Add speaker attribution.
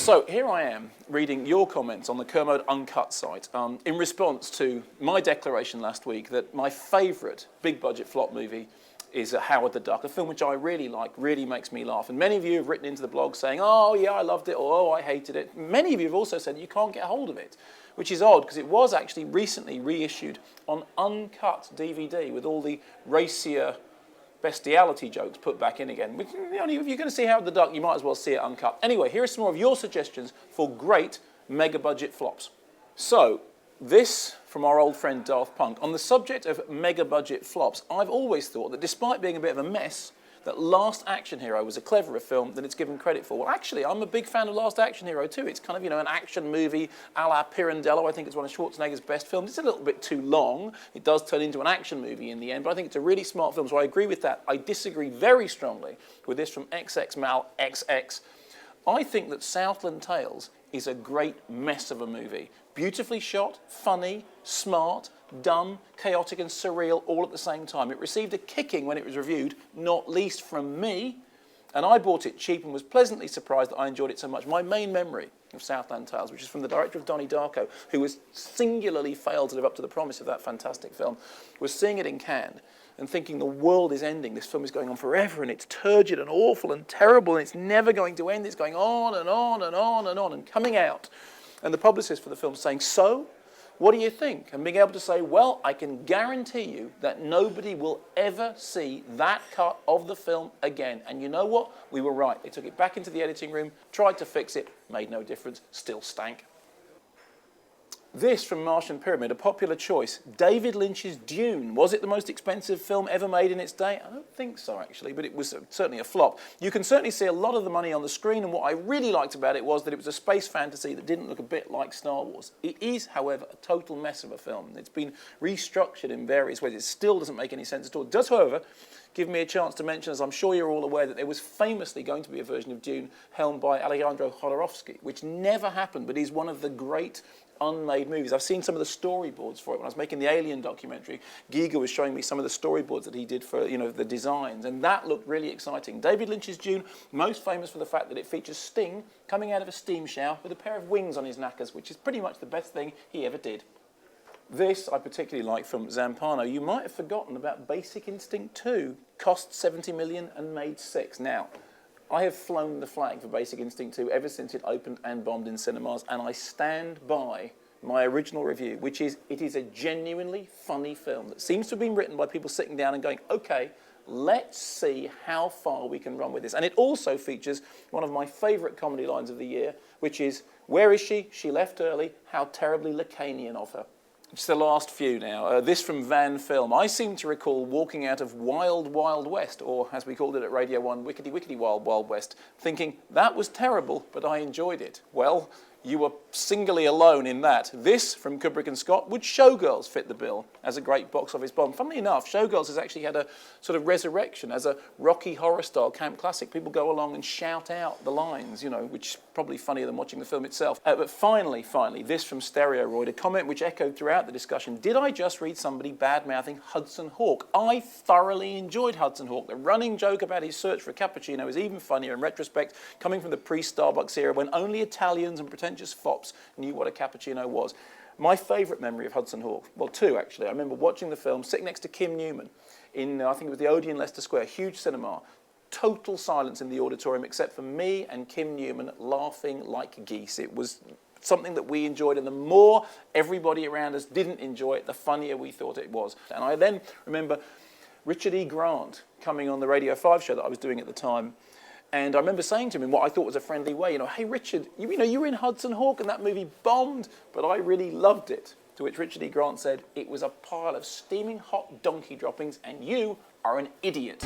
Speaker 1: So here I am reading your comments on the Kermode Uncut site in response to my declaration last week that my favourite big budget flop movie is Howard the Duck, a film which I really like, really makes me laugh. And many of you have written into the blog saying, oh yeah, I loved it, or oh, I hated it. Many of you have also said you can't get hold of it, which is odd because it was actually recently reissued on Uncut DVD with all the racier bestiality jokes put back in again. If you're going to see Howard the Duck, you might as well see it uncut. Anyway, here are some more of your suggestions for great mega-budget flops. So, this from our old friend Daft Punk. On the subject of mega-budget flops, I've always thought that despite being a bit of a mess, that Last Action Hero was a cleverer film than it's given credit for. Well, actually, I'm a big fan of Last Action Hero too. It's kind of, an action movie a la Pirandello. I think it's one of Schwarzenegger's best films. It's a little bit too long. It does turn into an action movie in the end, but I think it's a really smart film, so I agree with that. I disagree very strongly with this from XXMal XX. I think that Southland Tales is a great mess of a movie. Beautifully shot, funny, smart, dumb, chaotic and surreal all at the same time. It received a kicking when it was reviewed, not least from me, and I bought it cheap and was pleasantly surprised that I enjoyed it so much. My main memory of Southland Tales, which is from the director of Donnie Darko, who was singularly failed to live up to the promise of that fantastic film, was seeing it in Cannes and thinking the world is ending. This film is going on forever and it's turgid and awful and terrible and it's never going to end. It's going on and on and on and on and coming out. And the publicist for the film saying, so, what do you think? And being able to say, well, I can guarantee you that nobody will ever see that cut of the film again. And you know what? We were right. They took it back into the editing room, tried to fix it, made no difference, still stank. This from Martian Pyramid, a popular choice. David Lynch's Dune. Was it the most expensive film ever made in its day? I don't think so, actually, but it was certainly a flop. You can certainly see a lot of the money on the screen, and what I really liked about it was that it was a space fantasy that didn't look a bit like Star Wars. It is, however, a total mess of a film. It's been restructured in various ways. It still doesn't make any sense at all. It does, however, give me a chance to mention, as I'm sure you're all aware, that there was famously going to be a version of Dune helmed by Alejandro Jodorowsky, which never happened, but is one of the great unmade movies. I've seen some of the storyboards for it. When I was making the Alien documentary, Giga was showing me some of the storyboards that he did for, the designs, and that looked really exciting. David Lynch's Dune, most famous for the fact that it features Sting coming out of a steam shower with a pair of wings on his knackers, which is pretty much the best thing he ever did. This I particularly like from Zampano. You might have forgotten about Basic Instinct 2. Cost 70 million and made 6. Now, I have flown the flag for Basic Instinct 2 ever since it opened and bombed in cinemas, and I stand by my original review, which is it is a genuinely funny film that seems to have been written by people sitting down and going, okay, let's see how far we can run with this. And it also features one of my favourite comedy lines of the year, which is, where is she? She left early. How terribly Lacanian of her. Just the last few now. This from Van Film. I seem to recall walking out of Wild Wild West, or as we called it at Radio 1, Wickety Wickety Wild Wild West, thinking, that was terrible, but I enjoyed it. Well, you were singly alone in that. This from Kubrick and Scott, would Showgirls fit the bill as a great box office bomb? Funnily enough, Showgirls has actually had a sort of resurrection as a Rocky Horror style camp classic. People go along and shout out the lines, which is probably funnier than watching the film itself. But finally, this from Stereoroid, a comment which echoed throughout the discussion. Did I just read somebody bad-mouthing Hudson Hawk? I thoroughly enjoyed Hudson Hawk. The running joke about his search for a cappuccino is even funnier in retrospect, coming from the pre-Starbucks era when only Italians and pretentious fops knew what a cappuccino was. My favourite memory of Hudson Hawk, well, two actually. I remember watching the film, sitting next to Kim Newman in, I think it was the Odeon Leicester Square, huge cinema. Total silence in the auditorium except for me and Kim Newman laughing like geese. It was something that we enjoyed, and the more everybody around us didn't enjoy it, the funnier we thought it was. And I then remember Richard E. Grant coming on the Radio 5 show that I was doing at the time. And I remember saying to him in what I thought was a friendly way, hey Richard, you were in Hudson Hawk and that movie bombed, but I really loved it. To which Richard E. Grant said, it was a pile of steaming hot donkey droppings and you are an idiot.